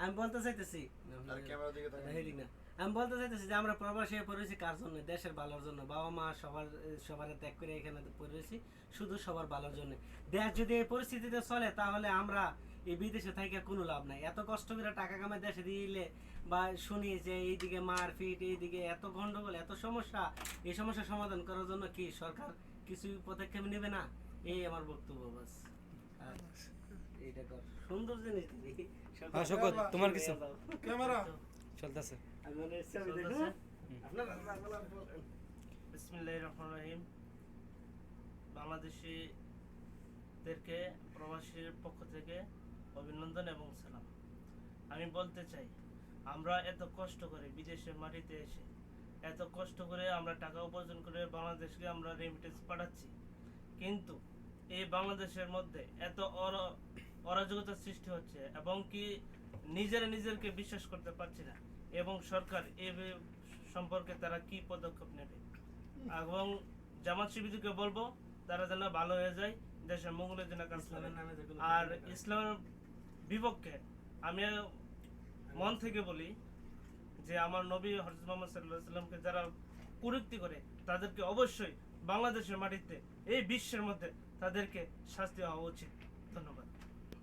আমি বলতে চাইতেছি আমি বলতে চাইতেছি যে আমরা প্রবাসী পড়েছি কার জন্য? দেশের ভালোর জন্য। বাবা মা সবার ত্যাগ করে এখানে পড়েছি শুধু সবার ভালোর জন্য। দেশ যদি এই পরিস্থিতিতে চলে তাহলে আমরা এই বিদেশে থেকে কোনো লাভ নাই। এত কষ্ট করে টাকা কামাই দেশে দিলে বা শুনি যে এইদিকে মারপিট, এইদিকে এত গন্ডগোল, এত সমস্যা, এই সমস্যার সমাধান করার জন্য কি সরকার কিছু পদক্ষেপ নেবে না? এই আমার বক্তব্য। বাস এইটা কর, সুন্দর জিনিস দিদি। তোমার কিছু ক্যামেরা চলতেছে। বিসমিল্লাহির রহমানির রহিম। বাংলাদেশিদেরকে প্রবাসীর পক্ষ থেকে অভিনন্দন এবং সালাম। আমি বলতে চাই, আমরা এত কষ্ট করে বিদেশের মাটিতে এসে এত কষ্ট করে আমরা টাকা উপার্জন করে বাংলাদেশকে আমরা রেমিটেন্স পাঠাচ্ছি, কিন্তু এই বাংলাদেশের মধ্যে এত অরাজকতার সৃষ্টি হচ্ছে এবং কি নিজেরকে বিশ্বাস করতে পারছি না, এবং সরকার এ সম্পর্কে তারা কি পদক্ষেপ নেবে। এবং জামাত শিবিরকে বলবো তারা যেন ভালো হয়ে যায়, দেশের মঙ্গলের জন্য কাজ করে। আর ইসলামের বিপক্ষে আমি মন থেকে বলি যে আমার নবী হযরত মুহাম্মদ সাল্লাল্লাহু আলাইহি ওয়াসাল্লামকে যারা কুরুক্তি করে তাদেরকে অবশ্যই বাংলাদেশের মাটিতে এই বিশ্বের মধ্যে তাদেরকে শাস্তি হওয়া উচিত। ধন্যবাদ।